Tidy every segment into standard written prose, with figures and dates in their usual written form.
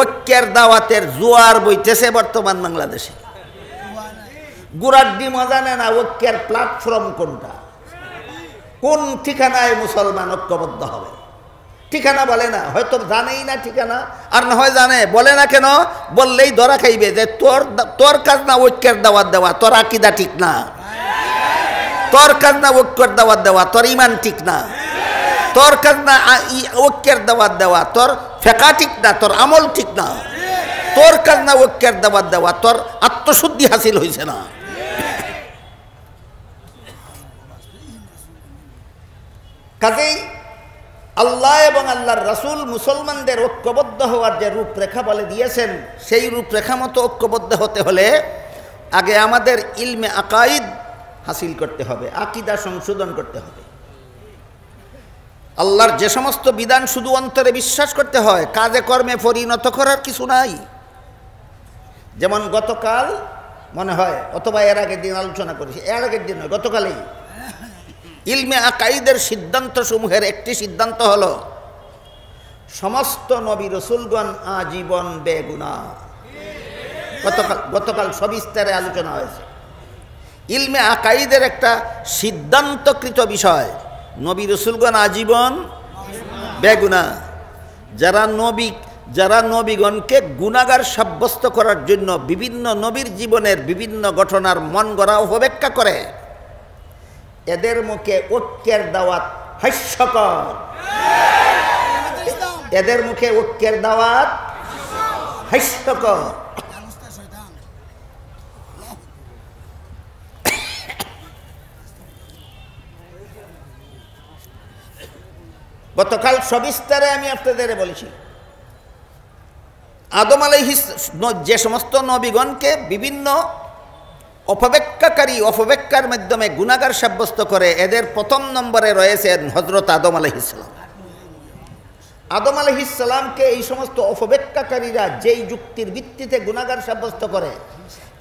ঐক্যের দাওয়াতের জোয়ার বইতেছে বর্তমান বাংলাদেশে। গুড়াড্ডি মজা নেয় না ঐক্যের প্ল্যাটফর্ম কোনটা, কোন ঠিকানায় মুসলমান ঐক্যবদ্ধ হবে। ঠিকানা বলে না, হয়তো জানেই না ঠিকানা, আর না হয় জানে, বলে না কেন? বললেই ধরা খাইবে যে তোর কাজ না ঐক্যের দাওয়াত দেওয়া, তোর আকীদা ঠিক না, তোর কাজ না ঐক্যের দাওয়াত দেওয়া, তোর ঈমান ঠিক না, তোর কাজ না ঐক্যের দাওয়াত দেওয়া, তোর ফিকহ ঠিক না, তোর আমল ঠিক না, তোর কাজ না ঐক্যের দাওয়াত দেওয়া, তোর আত্মশুদ্ধি হাসিল হয়েছে না। কাজেই আল্লাহ এবং আল্লাহর রাসূল মুসলমানদের ঐক্যবদ্ধ হওয়ার যে রূপরেখা বলে দিয়েছেন, সেই রূপরেখা মতো ঐক্যবদ্ধ হতে হলে আগে আমাদের ইলমে আকাইদ হাসিল করতে হবে, আকীদা সংশোধন করতে হবে। আল্লাহর যে সমস্ত বিধান শুধু অন্তরে বিশ্বাস করতে হয়, কাজে কর্মে পরিণত করার কিছু নাই। যেমন গতকাল মনে হয়, অথবা এর আগের দিন আলোচনা করেছি, এর আগের দিন নয়, গতকালেই ইলমে আকাইদের সিদ্ধান্ত সমূহের একটি সিদ্ধান্ত হলো সমস্ত নবী রসুলগণ আজীবন বেগুনাহ। গতকাল সবিস্তারে আলোচনা হয়েছে। ইলমে আকাইদের একটা সিদ্ধান্তকৃত বিষয়, নবী রসুলগণ আজীবন বেগুনাহ। যারা নবীগণকে গুনাহগার সাব্যস্ত করার জন্য বিভিন্ন নবীর জীবনের বিভিন্ন ঘটনার মন গড়া অপব্যাখ্যা করে, এদের মুখে ঐক্যের দাওয়াত হাস্যকর, এদের মুখে ঐক্যের দাওয়াত হাস্যকর। গতকাল সবিস্তারে আমি আপনাদের বলেছি, আদম আলাইহিস যে সমস্ত নবীগণকে বিভিন্ন অপব্যাখ্যার মাধ্যমে গুনাহগার সাব্যস্ত করে, এদের প্রথম নম্বরে রয়েছেন হযরত আদম আলাইহিস সালাম। আদম আলাইহিস সালামকে এই সমস্ত অপব্যাখ্যাকারীরা যেই যুক্তির ভিত্তিতে গুনাহগার সাব্যস্ত করে,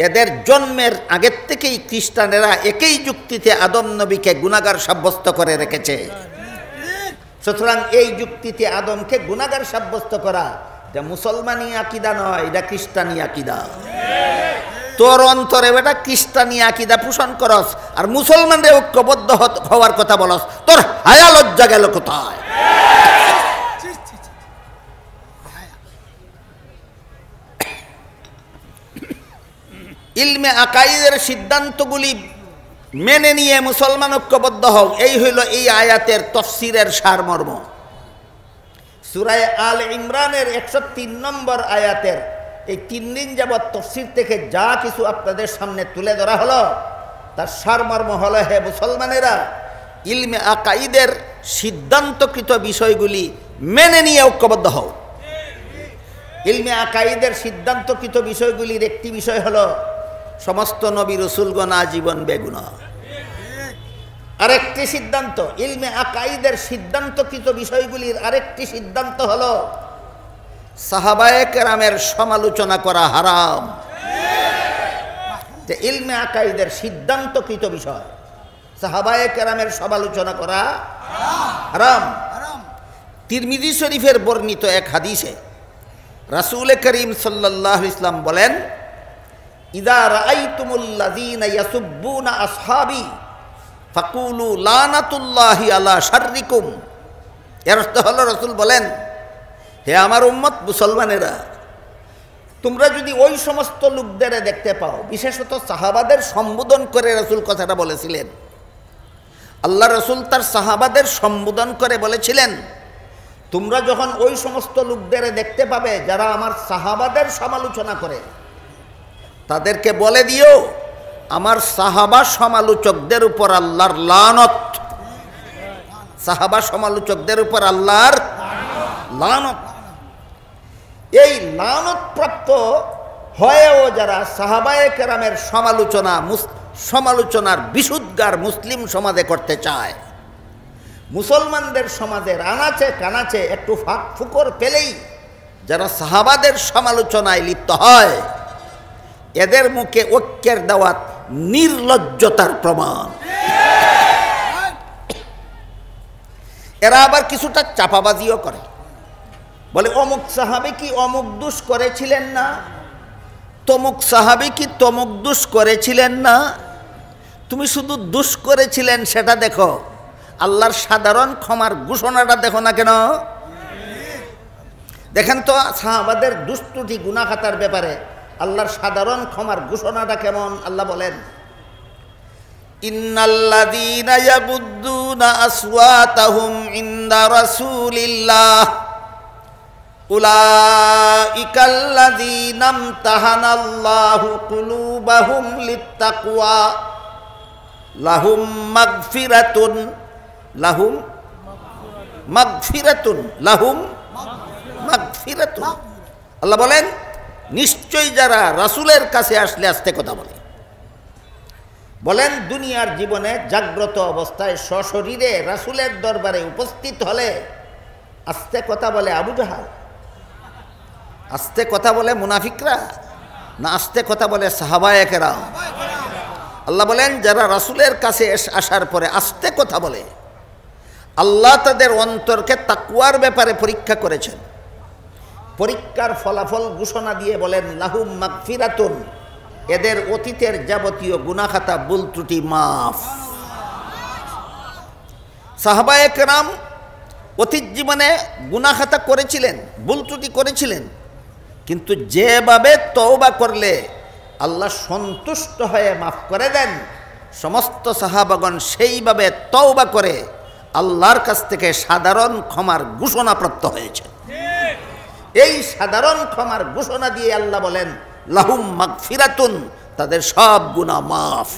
এদের জন্মের আগের থেকেই খ্রিস্টানেরা একই যুক্তিতে আদম নবীকে গুনাহগার সাব্যস্ত করে রেখেছে। সুতরাং এই যুক্তিতে আদমকে গুনাহগার সাব্যস্ত করা এটা মুসলমানি আকীদা নয়, এটা খ্রিস্টানি আকীদা। তোর অন্তরে বেটা খ্রিস্টানি আকীদা পোষণ করস, আর মুসলমানদের ঐক্যবদ্ধ হওয়ার কথা বলস, তোর হায়া লজ্জা গেল কোথায়? ইলমে আকাইদের সিদ্ধান্তগুলি মেনে নিয়ে মুসলমান ঐক্যবদ্ধ হও, এই হইল এই আয়াতের তফসিরের সারমর্ম। সূরা আল ইমরানের 103 নম্বর আয়াতের এই 3 দিন যাবৎ তফসির থেকে যা কিছু আপনাদের সামনে তুলে ধরা হলো, তার সারমর্ম হলো, হে মুসলমানেরা, ইলমে আকাইদের সিদ্ধান্তকৃত বিষয়গুলি মেনে নিয়ে ঐক্যবদ্ধ হও। ইলমে আকাইদের সিদ্ধান্তকৃত বিষয়গুলির একটি বিষয় হলো সমস্ত নবী রসুলগণ আজীবন বেগুনাহ। আরেকটি সিদ্ধান্ত, ইলমে আকাইদের সিদ্ধান্তকৃত বিষয়গুলির আরেকটি সিদ্ধান্ত হলো সাহাবায়ে কেরামের সমালোচনা করা হারাম। যে ইলমে আকাইদের সিদ্ধান্তকৃত বিষয়, সাহাবায়ে কেরামের সমালোচনা করা হারাম। তিরমিজি শরীফের বর্ণিত এক হাদিসে রাসূল করিম সাল্লাল্লাহু আলাইহি ওয়াসাল্লাম বলেন, ইযা রাআইতুমুল্লাযীনা ইয়াসুব্বুনা আসহাবি ফাকুলু লানাতুল্লাহি আলা শাররিকুম। এর অর্থ হলো, রাসূল বলেন, হে আমার উম্মত মুসলমানেরা, তোমরা যদি ওই সমস্ত লোকদের দেখতে পাও, বিশেষত সাহাবাদের সম্বোধন করে রাসূল কথাটা বলেছিলেন। আল্লাহ রাসূল তার সাহাবাদের সম্বোধন করে বলেছিলেন, তোমরা যখন ওই সমস্ত লোকদের দেখতে পাবে যারা আমার সাহাবাদের সমালোচনা করে, তাদেরকে বলে দিও আমার সাহাবা সমালোচকদের উপর আল্লাহর লানত। সাহাবা সমালোচকদের উপর আল্লাহর লানত। এই লানত প্রাপ্ত হয়েও যারা সাহাবায়ে কেরামের সমালোচনার বিশুদ্ধার মুসলিম সমাজে করতে চায়, মুসলমানদের সমাজের আনাচে কানাচে একটু ফাঁক ফুকর পেলেই যারা সাহাবাদের সমালোচনায় লিপ্ত হয়, এদের মুখে ঐক্যের দাওয়াত নির্লজ্জতার প্রমাণ। এরা আবার কিছুটা চাপাবাজিও করে। বলে অমুক সাহাবী কি অমুক দোষ করেছিলেন না, তমুক সাহাবী কি তমুক দোষ করেছিলেন না। তুমি শুধু দোষ করেছিলেন সেটা দেখো, আল্লাহর সাধারণ ক্ষমার ঘোষণাটা দেখো না কেন। দেখেন তো সাহাবাদের দুষ্টুটি গুনাহ খাতার ব্যাপারে আল্লাহর সাধারণ ক্ষমার ঘোষণাটা কেমন। আল্লাহ বলেন, ইন্নাল্লাযীনা ইয়াগুদ্দুনা আসওয়াতাহুম ইনদা রাসূলিল্লাহ উলাইকাল্লাযীনা ইমতাহানাল্লাহু কুলুবাহুম লিত্তাকওয়া লাহুম মাগফিরাতুন লাহুম মাগফিরাতুন লাহুম মাগফিরাতুন। আল্লাহ বলেন, নিশ্চয়ই যারা রাসূলের কাছে আসলে আস্তে কথা বলে, বলেন দুনিয়ার জীবনে জাগ্রত অবস্থায় সশরীরে রাসূলের দরবারে উপস্থিত হলে আস্তে কথা বলে আবু জাহাল, আস্তে কথা বলে মুনাফিকরা, না আস্তে কথা বলে সাহাবায়ে কেরাম। আল্লাহ বলেন, যারা রাসূলের কাছে আসার পরে আস্তে কথা বলে, আল্লাহ তাদের অন্তরকে তাকওয়ার ব্যাপারে পরীক্ষা করেছেন। পরীক্ষার ফলাফল ঘোষণা দিয়ে বলেন, লাহুম মাগফিরাতুন, এদের অতীতের যাবতীয় গুনাহ খাতা ভুল ত্রুটি মাফ। সাহাবায়ে কেরাম অতীত জীবনে গুনাহ খাতা করেছিলেন, ভুল ত্রুটি করেছিলেন, কিন্তু যেভাবে তওবা করলে আল্লাহ সন্তুষ্ট হয়ে মাফ করে দেন, সমস্ত সাহাবাগণ সেইভাবে তওবা করে আল্লাহর কাছ থেকে সাধারণ ক্ষমার ঘোষণা প্রাপ্ত হয়েছে। এই সাধারণ ক্ষমার ঘোষণা দিয়ে আল্লাহ বলেন, লাহুম মাগফিরাতুন, তাদের সব গুনাহ মাফ।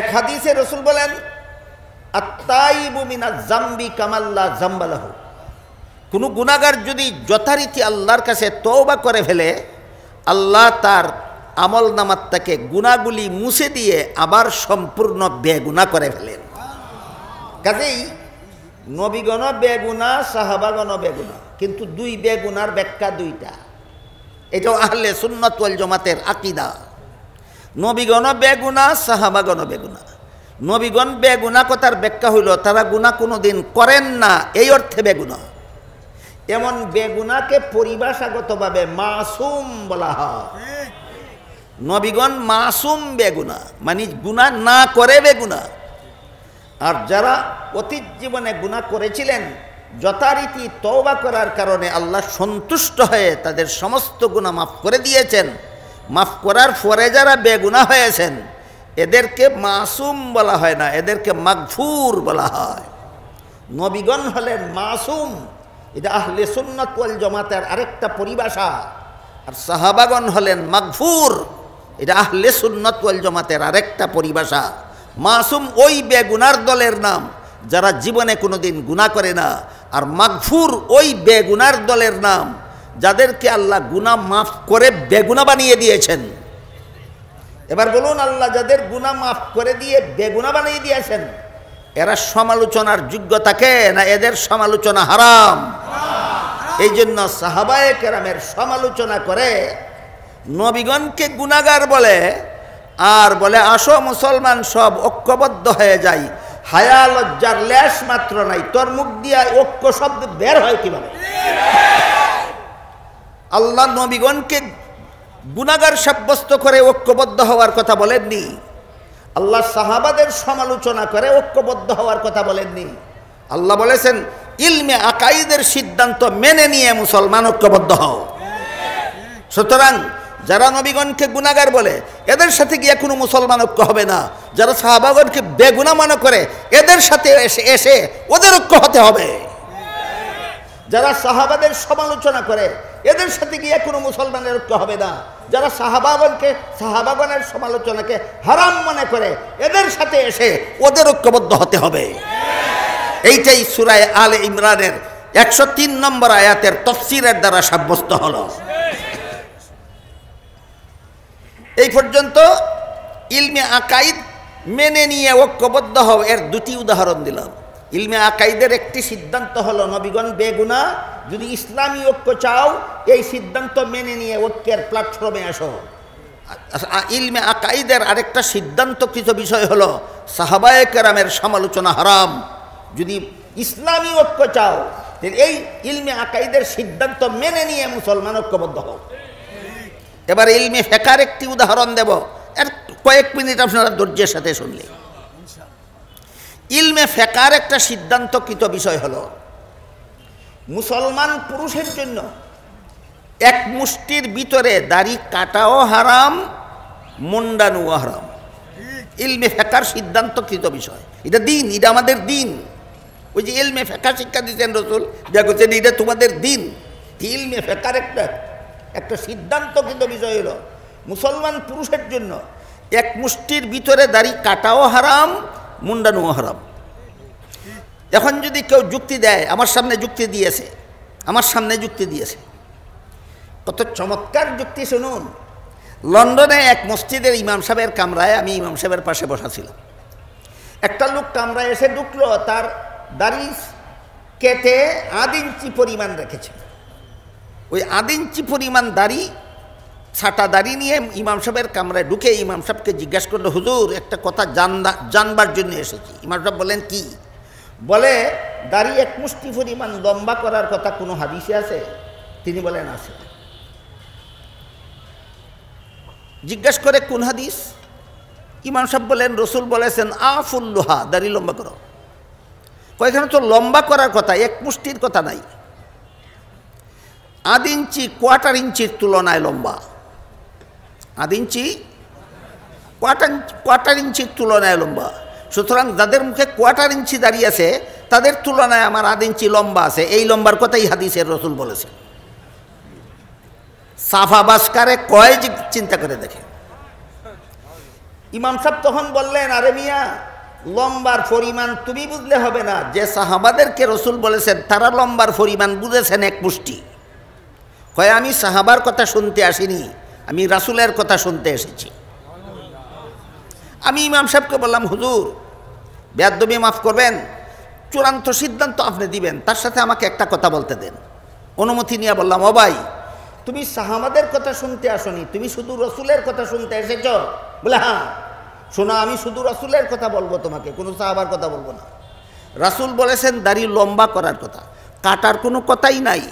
এক হাদিসে রাসূল বলেন, আত-তাইবু মিনাজ জামবি কামাল্লা জামবা লাহু। কোনো গুনাহগার যদি যথারীতি আল্লাহর কাছে তওবা করে ফেলে, আল্লাহ তার আমল নামাত্তাকে গুনাহগুলি মুছে দিয়ে আবার সম্পূর্ণ বেগুনাহ করে ফেলেন। কাজেই নবীগণ বেগুনাহ, সাহাবাগণ বেগুনাহ, কিন্তু দুই বেগুনার ব্যাখ্যা দুইটা। এটাও আহলে সুন্নাত ওয়াল জামাতের আকীদা। নবীগণ বেগুনাহ, সাহাবাগণ বেগুনাহ। নবীগণ বেগুনাহ কথার ব্যাখ্যা হইল তারা গুনাহ কোনোদিন করেন না, এই অর্থে বেগুনাহ। এমন বেগুনাহকে পরিভাষাগতভাবে মাসুম বলা হয়। নবীগণ মাসুম বেগুনাহ, মানে গুনাহ না করে বেগুনাহ। আর যারা অতীত জীবনে গুনাহ করেছিলেন, যথারীতি তওবা করার কারণে আল্লাহ সন্তুষ্ট হয়ে তাদের সমস্ত গুনাহ মাফ করে দিয়েছেন। মাফ করার পরে যারা বেগুনাহ হয়েছেন, এদেরকে মাসুম বলা হয় না, এদেরকে মাগফুর বলা হয়। নবীগণ হলেন মাসুম, এটা আহলে সুন্নাত ওয়াল জামাতের আরেকটা পরিভাষা। আর সাহাবাগণ হলেন মাগফুর, এটা আহলে সুন্নাত ওয়াল জামাতের আরেকটা পরিভাষা। মাসুম ওই বেগুনার দলের নাম যারা জীবনে কোনোদিন গুনাহ করে না, আর মাগফুর ওই বেগুনার দলের নাম যাদেরকে আল্লাহ গুনাহ মাফ করে বেগুনাহ বানিয়ে দিয়েছেন। এবার বলুন, আল্লাহ যাদের গুনাহ মাফ করে দিয়ে বেগুনাহ বানিয়ে দিয়েছেন, এরা সমালোচনার যোগ্য থাকে না? এদের সমালোচনা হারাম। এই জন্য সাহাবায়ে কেরামের সমালোচনা করে নবীগণকে গুনাহগার বলে, আর বলে আসো মুসলমান সব ঐক্যবদ্ধ হয়ে যাই। হায়া লজ্জার লেশ মাত্র নাই, তোর মুখ দিয়া ঐক্য শব্দ বের হয় কিভাবে? আল্লাহ নবীগণকে গুনাহগার সাব্যস্ত করে ঐক্যবদ্ধ হওয়ার কথা বলেননি। আল্লাহ সাহাবাদের সমালোচনা করে ঐক্যবদ্ধ হওয়ার কথা বলেননি। আল্লাহ বলেছেন, ইলমে আকাইদের সিদ্ধান্ত মেনে নিয়ে মুসলমান ঐক্যবদ্ধ হও। সুতরাং যারা নবীগণকে গুনাহগার বলে, এদের সাথে গিয়ে কোনো মুসলমান ঐক্য হবে না। যারা সাহাবাগণকে বেগুনাহ মনে করে, এদের সাথে এসে ওদের ঐক্য হতে হবে। যারা সাহাবাদের সমালোচনা করে, এদের সাথে গিয়ে কোনো মুসলমানের ঐক্য হবে না। যারা সাহাবাগণের সমালোচনাকে হারাম মনে করে, এদের সাথে এসে ওদের ঐক্যবদ্ধ হতে হবে। এইটাই সূরা আলে ইমরানের 103 নম্বর আয়াতের তাফসীরের দ্বারা সাব্যস্ত হলো। এই পর্যন্ত ইলমে আকাইদ মেনে নিয়ে ঐক্যবদ্ধ হও এর দুটি উদাহরণ দিলাম। ইলমে আকাইদের একটি সিদ্ধান্ত হলো নবীগণ বেগুনাহ। যদি ইসলামী ঐক্য চাও, এই সিদ্ধান্ত মেনে নিয়ে ঐক্যের প্ল্যাটফর্মে আসো। ইলমে আকাইদের আরেকটা সিদ্ধান্তকৃত বিষয় হলো সাহাবায়ে কেরামের সমালোচনা হারাম। যদি ইসলামী ঐক্য চাও, এই ইলমে আকাইদের সিদ্ধান্ত মেনে নিয়ে মুসলমান ঐক্যবদ্ধ হোক। এবার ইলমে ফিকহের একটি উদাহরণ দেব, এর কয়েক মিনিট আপনারা ধৈর্যের সাথে শুনলে। ইলমে ফিকহের একটা সিদ্ধান্তকৃত বিষয় হলো মুসলমান পুরুষের জন্য এক মুষ্টির ভিতরে দাড়ি কাটাও হারাম, মুন্ডানোও হারাম। ইলমে ফিকহের সিদ্ধান্তকৃত বিষয়, এটা দিন, এটা আমাদের দিন। ওই যে ইলমে ফিকহ শিক্ষা দিতেন রসুল, যা করছেন এটা তোমাদের দিন। ইলমে ফিকহের একটা সিদ্ধান্তকৃত বিষয় হলো মুসলমান পুরুষের জন্য এক মুষ্টির ভিতরে দাড়ি কাটাও হারাম, মুন্ডানোও হারাম। এখন যদি কেউ যুক্তি দেয়, আমার সামনে যুক্তি দিয়েছে, কত চমৎকার যুক্তি শুনুন। লন্ডনে এক মসজিদের ইমাম সাহেবের কামরায় আমি ইমাম সাহেবের পাশে বসা ছিলাম। একটা লোক কামরায় এসে ঢুকলো, তার দাড়ি কেটে 1 ইঞ্চি পরিমাণ রেখেছে। ওই 1 ইঞ্চি পরিমাণ দাড়ি, ছাটা দাড়ি নিয়ে ইমাম সাহেবের কামরায় ঢুকে ইমাম সাহেবকে জিজ্ঞাসা করলো, হুজুর একটা কথা জানবার জন্য এসেছি। ইমাম সাহেব বলেন কি? বলে দাড়ি এক মুষ্টি পরিমাণ লম্বা করার কথা কোনো হাদিসে আছে? তিনি বলেন আছে। জিজ্ঞাস করে কোন হাদিস? ইমাম সাহেব বলেন রসুল বলেছেন আফুল্লুহা, দাড়ি লম্বা করো। এখানে তো লম্বা করার কথা, এক মুষ্টির কথা নাই। 1 ইঞ্চি কোয়ার্টার ইঞ্চির তুলনায় লম্বা। 1 ইঞ্চি কোয়ার্টার ইঞ্চির তুলনায় লম্বা। সুতরাং যাদের মুখে কোয়ার্টার ইঞ্চি দাঁড়িয়ে আছে তাদের তুলনায় আমার 1 ইঞ্চি লম্বা আছে, এই লম্বার কথাই হাদিসের রসুল বলেছেন। সাফা বাসকারে কয় চিন্তা করে দেখে। ইমাম সাহেব তখন বললেন, আরে মিয়া, লম্বার পরিমাণ তুমি বুঝলে হবে না, যে সাহাবাদেরকে রসুল বলেছেন তারা লম্বার পরিমাণ বুঝেছেন 1 মুষ্টি। কয় আমি সাহাবার কথা শুনতে আসিনি, আমি রাসূলের কথা শুনতে এসেছি। আমি ইমাম সাহেবকে বললাম, হুজুর বেয়াদবি মাফ করবেন, চূড়ান্ত সিদ্ধান্ত আপনি দিবেন, তার সাথে আমাকে একটা কথা বলতে দেন। অনুমতি নিয়ে বললাম, ও ভাই, তুমি সাহাবাদের কথা শুনতে আসনি, তুমি শুধু রসুলের কথা শুনতে এসেছ? বলে হ্যাঁ। শোনো, আমি শুধু রসুলের কথা বলবো তোমাকে, কোনো সাহাবার কথা বলবো না। রাসূল বলেছেন দাড়ি লম্বা করার কথা, কাটার কোনো কথাই নাই।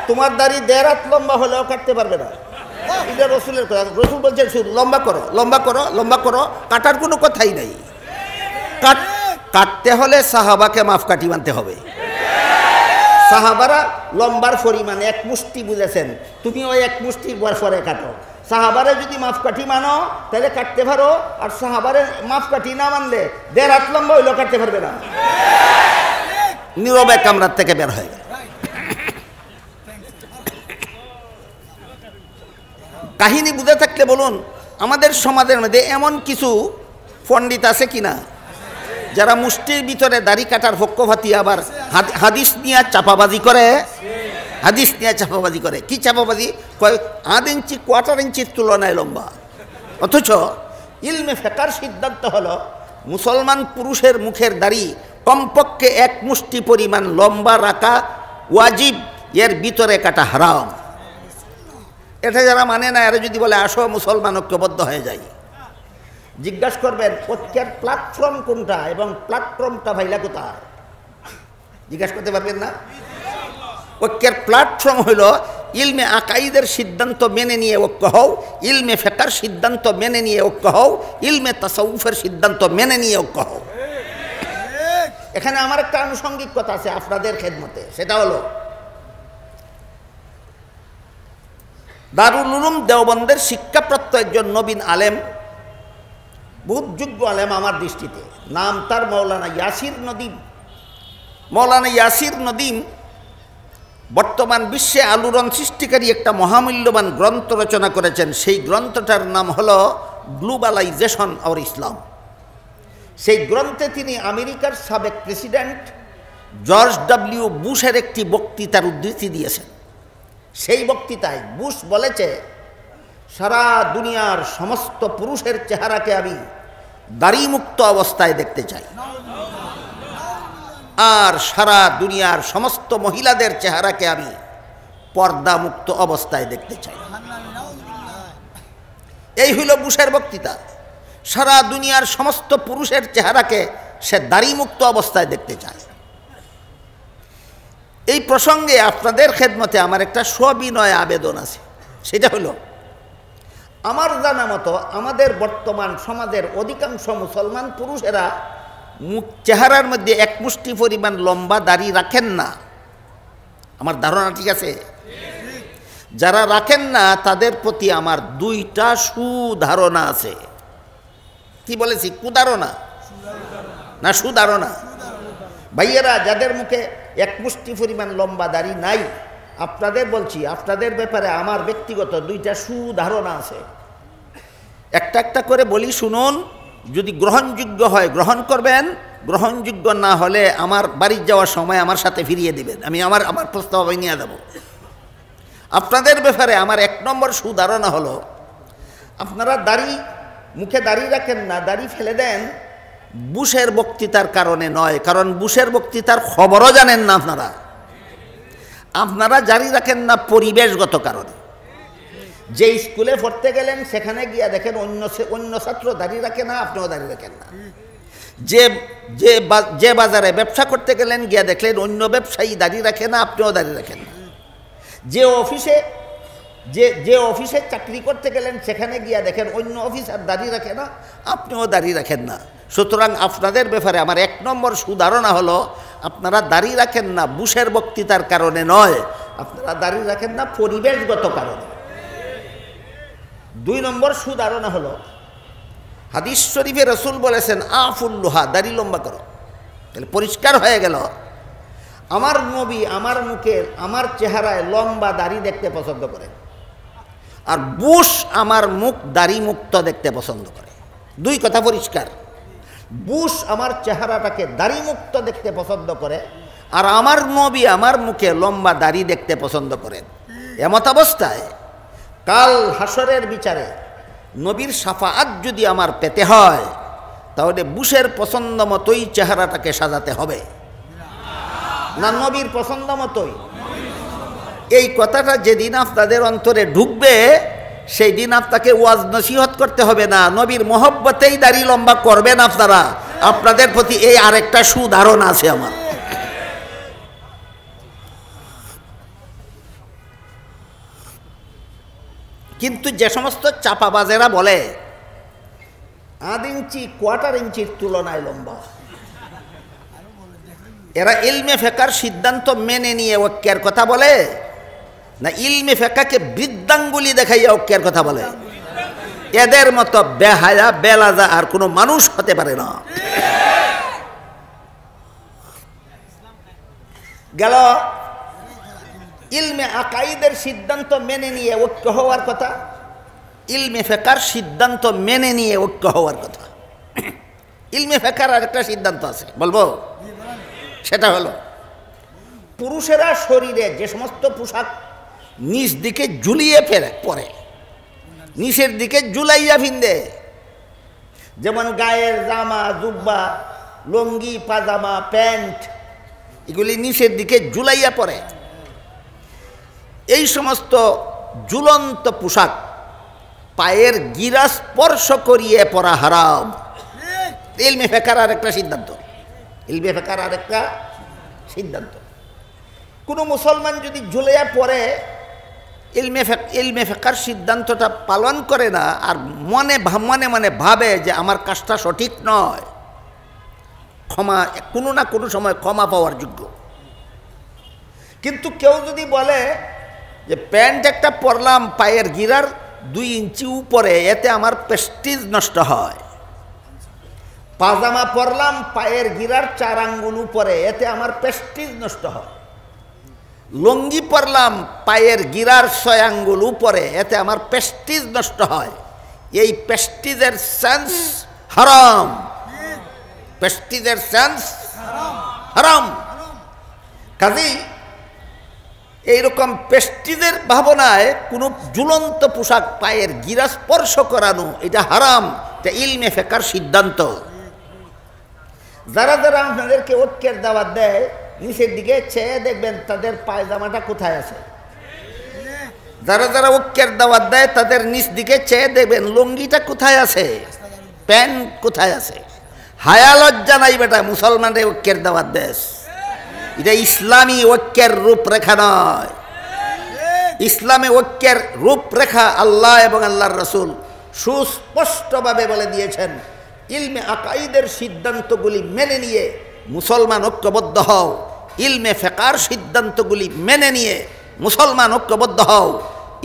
তোমার দাড়ি 1.5 হাত লম্বা হলেও কাটতে পারবে না, এটা রসুলের কথা। রসুল বলছেন শুধু লম্বা করো, লম্বা করো, লম্বা করো, কাটার কোনো কথাই নাই। কাটতে হলে সাহাবাকে মাপকাঠি মানতে হবে। সাহাবারা লম্বার পরিমাণ 1 মুষ্টি বুঝেছেন, তুমি ওই 1 মুষ্টি পরে কাটো। সাহাবারে যদি মাপকাঠি মানো তাহলে কাটতে পারো, আর সাহাবারে মাপকাঠি না মানলে 1.5 হাত লম্বা হইলেও কাটতে পারবে না। নীরবে কামরার থেকে বের হয়ে গেল। কাহিনী বুঝে থাকলে বলুন, আমাদের সমাজের মধ্যে এমন কিছু পণ্ডিত আছে কিনা যারা মুষ্টির ভিতরে দাড়ি কাটার পক্ষপাতী, আবার হাদিস নিয়ে চাপাবাজি করে। কি চাপাবাজি? কয় 1 ইঞ্চি কোয়ার্টার ইঞ্চির তুলনায় লম্বা। অথচ ইলমে ফিকহের সিদ্ধান্ত হলো মুসলমান পুরুষের মুখের দাড়ি কমপক্ষে 1 মুষ্টি পরিমাণ লম্বা রাখা ওয়াজিব, এর ভিতরে কাটা হারাম। এটা যারা মানে না, এরা যদি বলে আসো মুসলমান ঐক্যবদ্ধ হয়ে যায়, জিজ্ঞাসা করবেন ঐক্যের প্ল্যাটফর্ম কোনটা এবং প্ল্যাটফর্মটা ভাইলা কোথায়, জিজ্ঞাসা করতে পারবেন না? ঐক্যের প্ল্যাটফর্ম হইল ইলমে আকাইদের সিদ্ধান্ত মেনে নিয়ে ঐক্য হও, ইলমে ফিকহের সিদ্ধান্ত মেনে নিয়ে ঐক্য হও, ইলমে তাসাউফের সিদ্ধান্ত মেনে নিয়ে ঐক্য হও। এখানে আমার একটা আনুষঙ্গিক কথা আছে আপনাদের খেদমতে, সেটা হলো দারুল উলুম দেওবন্দের শিক্ষাপ্রাপ্ত একজন নবীন আলেম, বহুত যোগ্য আলেম আমার দৃষ্টিতে, নাম তার মৌলানা ইয়াসির নদীম। মৌলানা ইয়াসির নদীম বর্তমান বিশ্বে আলোড়ন সৃষ্টিকারী একটা মহামূল্যবান গ্রন্থ রচনা করেছেন। সেই গ্রন্থটার নাম হলো গ্লোবালাইজেশন অর ইসলাম। সেই গ্রন্থে তিনি আমেরিকার সাবেক প্রেসিডেন্ট জর্জ ডব্লিউ বুশের একটি বক্তৃতার উদ্ধৃতি দিয়েছেন। সেই বক্তৃতায় বুশ বলেছে, সারা দুনিয়ার সমস্ত পুরুষের চেহারাকে আমি দাড়িমুক্ত অবস্থায় দেখতে চাই, আর সারা দুনিয়ার সমস্ত মহিলাদের চেহারাকে আমি পর্দামুক্ত অবস্থায় দেখতে চাই। এই হইল বুশের বক্তৃতা। সারা দুনিয়ার সমস্ত পুরুষের চেহারাকে সে দাড়িমুক্ত অবস্থায় দেখতে চায়। এই প্রসঙ্গে আপনাদের খেদমতে আমার একটা সবিনয় আবেদন আছে। সেটা হলো, আমার জানা মতো আমাদের বর্তমান সমাজের অধিকাংশ মুসলমান পুরুষেরা চেহারার মধ্যে এক মুষ্টি পরিমাণ লম্বা দাড়ি রাখেন না। আমার ধারণা ঠিক আছে? যারা রাখেন না তাদের প্রতি আমার দুইটা সুধারণা আছে। কি বলেছি? কুধারণা না সুধারণা? ভাইয়েরা, যাদের মুখে এক মুষ্টি পরিমাণ লম্বা দাড়ি নাই, আপনাদের বলছি, আপনাদের ব্যাপারে আমার ব্যক্তিগত দুইটা সুধারণা আছে। একটা একটা করে বলি, শুনুন। যদি গ্রহণযোগ্য হয় গ্রহণ করবেন, গ্রহণযোগ্য না হলে আমার বাড়ি যাওয়ার সময় আমার সাথে ফিরিয়ে দিবেন। আমি আমার প্রস্তাব নিয়ে যাব। আপনাদের ব্যাপারে আমার এক নম্বর সুধারণা হলো, আপনারা মুখে দাড়ি রাখেন না, দাড়ি ফেলে দেন বুশের বক্তৃতার কারণে নয়। কারণ বুশের বক্তৃতার খবরও জানেন না আপনারা জারি রাখেন না পরিবেশগত কারণে। যে স্কুলে পড়তে গেলেন সেখানে গিয়া দেখেন অন্য ছাত্র দাড়ি রাখে না, আপনিও দাড়ি রাখেন না। যে বাজারে ব্যবসা করতে গেলেন গিয়া দেখলেন অন্য ব্যবসায়ী দাড়ি রাখে না, আপনিও দাড়ি রাখেন না। যে অফিসে চাকরি করতে গেলেন সেখানে গিয়া দেখেন অন্য অফিসার দাড়ি রাখে না, আপনিও দাড়ি রাখেন না। সুতরাং আপনাদের ব্যাপারে আমার এক নম্বর সুধারণা হলো, আপনারা দাড়ি রাখেন না বুশের বক্তৃতার কারণে নয়, আপনারা দাড়ি রাখেন না পরিবেশগত কারণে। দুই নম্বর সুধারণা হলো, হাদিস শরীফে রসুল বলেছেন আফুল্লুহা, দাড়ি লম্বা করো। তাহলে পরিষ্কার হয়ে গেল, আমার নবী আমার মুখের আমার চেহারায় লম্বা দাড়ি দেখতে পছন্দ করে, আর বুশ আমার মুখ দাড়ি মুক্ত দেখতে পছন্দ করে। দুই কথা পরিষ্কার। বুশ আমার চেহারাটাকে দাড়ি মুক্ত দেখতে পছন্দ করে, আর আমার নবী আমার মুখে লম্বা দাড়ি দেখতে পছন্দ করেন। এমত অবস্থায় কাল হাসরের বিচারে নবীর শাফাআত যদি আমার পেতে হয়, তাহলে বুশের পছন্দ মতোই চেহারাটাকে সাজাতে হবে, না নবীর পছন্দ মতোই? এই কথাটা যেদিন আপনাদের অন্তরে ঢুকবে, সেই দিন আপনাকে ওয়াজ নসিহত করতে হবে না, নবীর মহব্বতেই দাড়ি লম্বা করবেন আপনারা। আপনাদের প্রতি এই আরেকটা সুধারণা আছে আমার। কিন্তু যে সমস্ত চাপাবাজেরা বলে 1/2 ইঞ্চি 1/4 ইঞ্চির তুলনায় লম্বা, এরা ইলমে ফেকার সিদ্ধান্ত মেনে নিয়ে ঐক্যের কথা বলে, না ইলমে ফেকাকে বৃদ্ধাঙ্গুলি দেখাইয়া ঐক্যের কথা বলে? এদের মতো বেহায়া বেলাজা আর কোনো মানুষ হতে পারে না। গেল ইলমে আকাইদের সিদ্ধান্ত মেনে নিয়ে ঐক্য হওয়ার কথা, ইলমে ফেকার সিদ্ধান্ত মেনে নিয়ে ঐক্য হওয়ার কথা। ইলমে ফেকার আর একটা সিদ্ধান্ত আছে, বলবো? সেটা হলো, পুরুষেরা শরীরে যে সমস্ত পোশাক নিচ দিকে ঝুলিয়ে পরে, নিচের দিকে ঝুলাইয়া ফিন্দে, যেমন গায়ের জামা, জুব্বা, লুঙ্গি, পাজামা, প্যান্ট, এগুলি নিচের দিকে ঝুলাইয়া পরে, এই সমস্ত ঝুলন্ত পোশাক পায়ের গিরা স্পর্শ করিয়ে পরা হারাম। ইলমে ফেকার আর একটা সিদ্ধান্ত, ইলমে ফেকার আর একটা সিদ্ধান্ত। কোনো মুসলমান যদি ঝুলাইয়া পরে ইলমে ফেকার সিদ্ধান্তটা পালন করে না, আর মনে মনে ভাবে যে আমার কাজটা সঠিক নয়, ক্ষমা কোনো না কোনো সময় ক্ষমা পাওয়ার যোগ্য। কিন্তু কেউ যদি বলে যে প্যান্ট একটা পরলাম পায়ের গিরার 2 ইঞ্চি উপরে, এতে আমার প্রেস্টিজ নষ্ট হয়, পাজামা পরলাম পায়ের গিরার 4 আঙ্গুল উপরে, এতে আমার প্রেস্টিজ নষ্ট হয়, লুঙ্গি পরলাম পায়ের গিরার 6 আঙ্গুল উপরে, এতে আমার প্রেস্টিজ নষ্ট হয়, এই প্রেস্টিজের সেন্স হারাম, প্রেস্টিজের সেন্স হারাম। কাজেই এইরকম প্রেস্টিজের ভাবনায় কোনো ঝুলন্ত পোশাক পায়ের গিরা স্পর্শ করানো, এটা হারাম, এটা ইলমে ফেকার সিদ্ধান্ত। যারা যারা আপনাদেরকে ঐক্যের দাওয়াত দেয়, নিচের দিকে চেয়ে দেখবেন তাদের পায়জামাটা কোথায় আছে। যারা যারা ঐক্যের দাওয়াত দেয় তাদের নিচ দিকে চেয়ে দেখবেন লুঙ্গিটা কোথায় আছে। প্যান্ট কোথায় আছে? হায়া লজ্জা নাই বেটা, মুসলমানের ঐক্যের দাওয়াত দেশ। এটা ইসলামী ঐক্যের রূপরেখা নয়। ইসলামে ঐক্যের রূপরেখা আল্লাহ এবং আল্লাহর রসুল সুস্পষ্টভাবে বলে দিয়েছেন। ইলমে আকাইদের সিদ্ধান্তগুলি মেনে নিয়ে মুসলমান ঐক্যবদ্ধ হও, ইলমে ফিকহের সিদ্ধান্তগুলি মেনে নিয়ে মুসলমান ঐক্যবদ্ধ হও,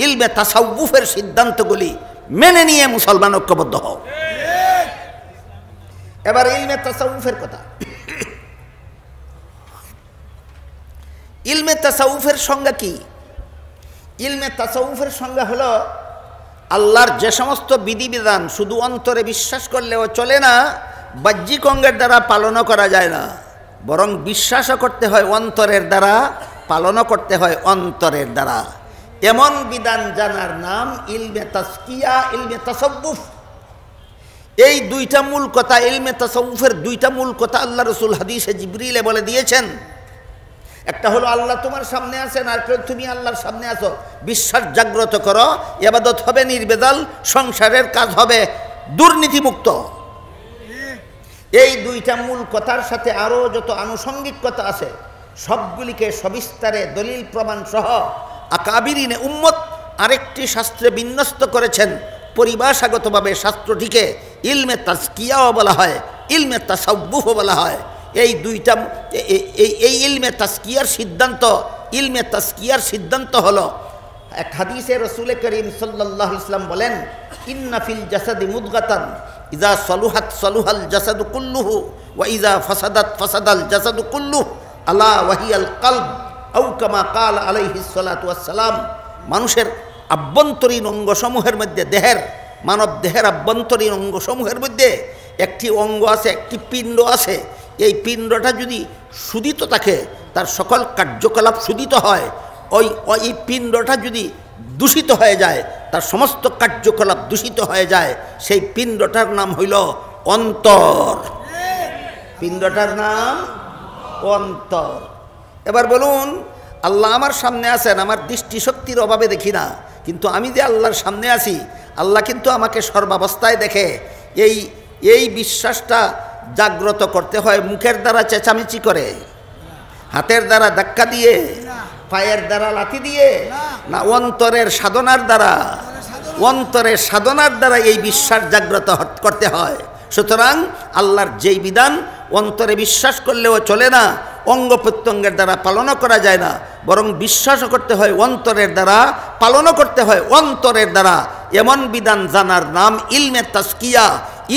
ইলমে তাসাউফের সিদ্ধান্তগুলি মেনে নিয়ে মুসলমান ঐক্যবদ্ধ হও। এবার ইলমে তাসাউফের কথা। ইলমে তাসাউফের সংজ্ঞা কি? ইলমে তাসাউফের সংজ্ঞা হলো আল্লাহর যে সমস্ত বিধিবিধান শুধু অন্তরে বিশ্বাস করলেও চলে না, বাহ্যিক অঙ্গের দ্বারা পালনও করা যায় না, বরং বিশ্বাসও করতে হয় অন্তরের দ্বারা, পালনও করতে হয় অন্তরের দ্বারা। এমন বিধান জানার নাম ইলমে তাসকিয়া, ইলমে তাসাউফ। এই দুইটা মূল কথা, ইলমে তাসাউফের দুইটা মূল কথা আল্লাহ রসুল হাদিসে জিবরিলে বলে দিয়েছেন। একটা হলো আল্লাহ তোমার সামনে আছেন, আর তুমি আল্লাহর সামনে আছো, বিশ্বাস জাগ্রত করো, ইবাদত হবে নির্বেজাল, সংসারের কাজ হবে দুর্নীতিমুক্ত। এই দুইটা মূল কথার সাথে আরও যত আনুষঙ্গিক কথা আছে সবগুলিকে সবিস্তারে দলিল প্রমাণ সহ আকাবিরিনে উম্মত আরেকটি শাস্ত্রে বিন্যস্ত করেছেন। পরিভাষাগতভাবে শাস্ত্রটিকে ইলমে তাজকিয়াও বলা হয়, ইলমে তাসাউফও বলা হয়। এই দুইটা এই ইলমে তাজকিয়ার সিদ্ধান্ত, ইলমে তাজকিয়ার সিদ্ধান্ত হলো, এক হাদিসে রসুল করিম সাল্লাল্লাহু আলাইহি ওয়াসাল্লাম বলেন, ইন্না ফিল জাসাদি মুদগাতান ইজা সলুহাত সলুহাল জাসাদু কুল্লুহু ওয়া ইজা ফাসাদাত ফাসাদাল জাসাদু কুল্লুহু আলা ওয়াহিয়াল কলব আও কামা ক্বাল আলাইহিস সালাতু ওয়াস সালাম। মানুষের আভ্যন্তরীণ অঙ্গসমূহের মধ্যে, দেহের মানব দেহের আভ্যন্তরীণ অঙ্গসমূহের মধ্যে একটি অঙ্গ আছে, একটি পিণ্ড আছে। এই পিণ্ডটা যদি শুধিত থাকে, তার সকল কার্যকলাপ শুধিত হয়। ওই পিণ্ডটা যদি দূষিত হয়ে যায়, তার সমস্ত কার্যকলাপ দূষিত হয়ে যায়। সেই পিণ্ডটার নাম হইল অন্তর। পিণ্ডটার নাম অন্তর। এবার বলুন, আল্লাহ আমার সামনে আছেন, আমার দৃষ্টিশক্তির অভাবে দেখি না, কিন্তু আমি যে আল্লাহর সামনে আছি, আল্লাহ কিন্তু আমাকে সর্বাবস্থায় দেখে। এই বিশ্বাসটা জাগ্রত করতে হয় মুখের দ্বারা চেঁচামেচি করে, হাতের দ্বারা ধাক্কা দিয়ে, পায়ের দ্বারা লাথি দিয়ে, না অন্তরের সাধনার দ্বারা? অন্তরের সাধনার দ্বারা এই বিশ্বাস জাগ্রত করতে হয়। সুতরাং আল্লাহর যেই বিধান অন্তরে বিশ্বাস করলেও চলে না, অঙ্গ প্রত্যঙ্গের দ্বারা পালনও করা যায় না, বরং বিশ্বাসও করতে হয় অন্তরের দ্বারা, পালনও করতে হয় অন্তরের দ্বারা, এমন বিধান জানার নাম ইলমে তাজকিয়া।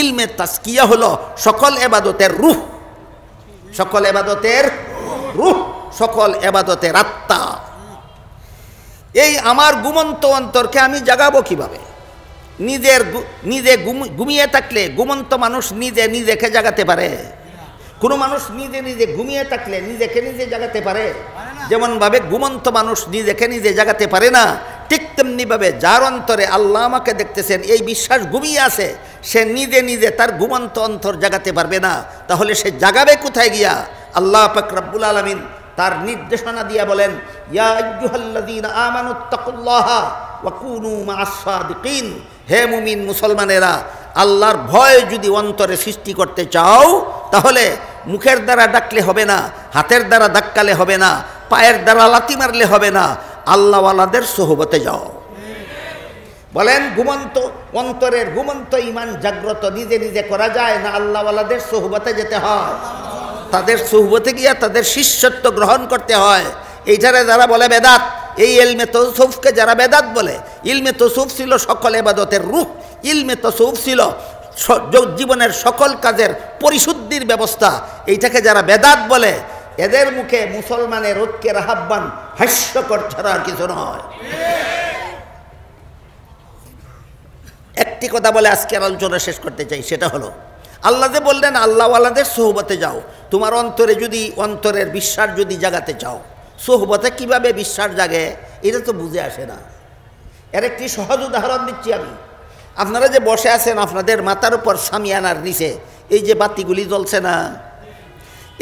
ইলমে তাজকিয়া হলো সকল এবাদতের রূহ, সকল এবাদতের রূহ, সকল এবাদতের আত্মা। এই আমার ঘুমন্ত অন্তরকে আমি জাগাবো কিভাবে? নিজে ঘুমিয়ে থাকলে ঘুমন্ত মানুষ নিজেকে জাগাতে পারে? কোনো মানুষ নিজে ঘুমিয়ে থাকলে নিজেকে নিজে জাগাতে পারে? যেমনভাবে ঘুমন্ত মানুষ নিজে জাগাতে পারে না, ঠিক তেমনিভাবে যার অন্তরে আল্লাহ আমাকে দেখতেছেন এই বিশ্বাস ঘুমিয়ে আছে, সে নিজে তার ঘুমন্ত অন্তর জাগাতে পারবে না। তাহলে সে জাগাবে কোথায় গিয়া? আল্লাহ পাক রব্বুল আলামিন তার নির্দেশনা দিয়া বলেন, ইয়া আইয়ুহাল্লাযীনা আমানুত্তাকুল্লাহা ওয়া কুনু মা'আস সাদিকিন। হে মুমিন মুসলমানেরা, আল্লাহর ভয় যদি অন্তরে সৃষ্টি করতে চাও, তাহলে মুখের দ্বারা ডাকলে হবে না, হাতের দ্বারা ধাক্কালে হবে না, পায়ের দ্বারা লাথি মারলে হবে না, আল্লাহওয়ালাদের সোহবতে যাও। বলেন, ঘুমন্ত অন্তরের ঘুমন্ত ইমান জাগ্রত নিজে করা যায় না? আল্লাহওয়ালাদের সোহবতে যেতে হয়, তাদের সোহবতে গিয়া তাদের শিষ্যত্ব গ্রহণ করতে হয়। এইটারে যারা বলে বেদাত, এই ইলমে তাসাউফকে যারা বেদাত বলে, ইলমে তাসাউফ ছিল সকল ইবাদতের রূহ, ইলমে তাসাউফ ছিল জীবনের সকল কাজের পরিশুদ্ধির ব্যবস্থা। এইটাকে যারা বেদাত বলে, এদের মুখে মুসলমানের ঐক্যের আহ্বান হাস্যকর ছাড়া আর কিছু নয়। একটি কথা বলে আজকের আলোচনা শেষ করতে চাই, সেটা হলো, আল্লাহ যে বললেন আল্লাহওয়ালাদের সোহবতে যাও। তোমার অন্তরে যদি অন্তরের বিশ্বাস যদি জাগাতে চাও, সোহবতে কিভাবে বিশ্বাস জাগে এটা তো বুঝে আসে না। এর একটি সহজ উদাহরণ দিচ্ছি আমি। আপনারা যে বসে আছেন, আপনাদের মাথার উপর সামিয়ানার নিচে এই যে বাতিগুলি জ্বলছে না,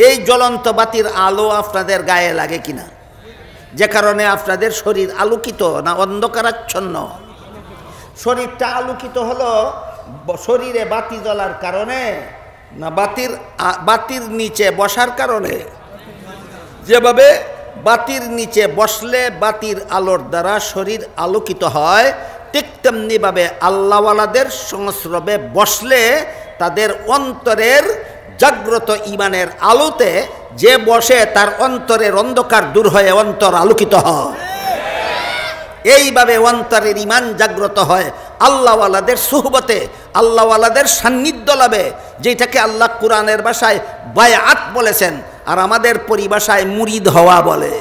এই জ্বলন্ত বাতির আলো আপনাদের গায়ে লাগে কিনা? যে কারণে আপনাদের শরীর আলোকিত না অন্ধকারাচ্ছন্ন? শরীরটা আলোকিত হলো শরীরে বাতি জ্বলার কারণে না বাতির নিচে বসার কারণে? যেভাবে বাতির নিচে বসলে বাতির আলোর দ্বারা শরীর আলোকিত হয়, ঠিক তেমনিভাবে আল্লাহওয়ালাদের সংস্রবে বসলে তাদের অন্তরের জাগ্রত ইমানের আলোতে যে বসে তার অন্তরের অন্ধকার দূর হয়ে অন্তর আলোকিত হয়। এইভাবে অন্তরের ইমান জাগ্রত হয় আল্লাহওয়ালাদের সুহবতে, আল্লাহওয়ালাদের সান্নিধ্য লাভে, যেটাকে আল্লাহ কুরআনের ভাষায় বায়াত বলেছেন, আর আমাদের পরিভাষায় মুরিদ হওয়া বলে।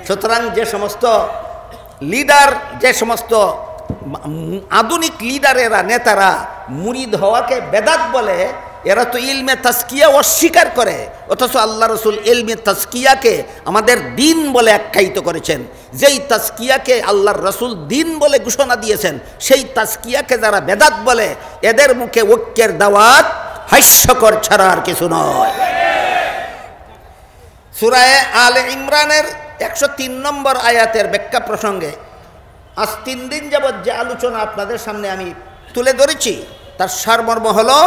সুতরাং যে সমস্ত লিডার, যে সমস্ত আধুনিক লিডারেরা, নেতারা মুরিদ হওয়াকে বেদাত বলে, এরা তো ইলমে তাজকিয়া অস্বীকার করে, অথচ আল্লাহ রসুল ইলমে তাজকিয়াকে আমাদের দিন বলে আখ্যায়িত করেছেন। যেই তাজকিয়াকে আল্লাহর রসুল দিন বলে ঘোষণা দিয়েছেন, সেই তাজকিয়াকে যারা বেদাত বলে, এদের মুখে ঐক্যের দাওয়াত হাস্যকর ছাড়া আর কিছু নয়। সূরা আলে ইমরানের 103 নম্বর আয়াতের ব্যাখ্যা প্রসঙ্গে আজ 3 দিন যাবৎ যে আলোচনা আপনাদের সামনে আমি তুলে ধরেছি, তার সারমর্ম হলো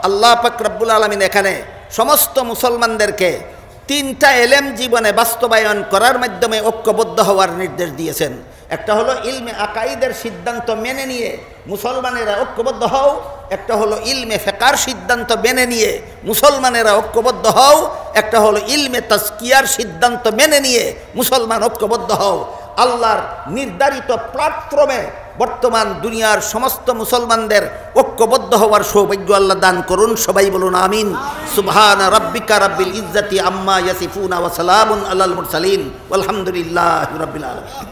আল্লাহ পাক রব্বুল আলামিন এখানে সমস্ত মুসলমানদেরকে 3টা এলেম জীবনে বাস্তবায়ন করার মাধ্যমে ঐক্যবদ্ধ হওয়ার নির্দেশ দিয়েছেন। একটা হলো ইলমে আকাইদের সিদ্ধান্ত মেনে নিয়ে মুসলমানেরা ঐক্যবদ্ধ হও, একটা হলো ইলমে ফিকহের সিদ্ধান্ত মেনে নিয়ে মুসলমানেরা ঐক্যবদ্ধ হও, একটা হলো ইলমে তাজকিয়ার সিদ্ধান্ত মেনে নিয়ে মুসলমান ঐক্যবদ্ধ হও। আল্লাহর নির্ধারিত প্ল্যাটফর্মে বর্তমান দুনিয়ার সমস্ত মুসলমানদের ঐক্যবদ্ধ হওয়ার সৌভাগ্য আল্লাহ দান করুন। সবাই বলুন আমিন। সুবহান রাব্বিকা রাব্বিল ইজ্জাতি আম্মা ইয়াসিফুনা ওয়া সালামুন আলাল মুরসালিন ওয়ালহামদুলিল্লাহি রাব্বিল আলামিন।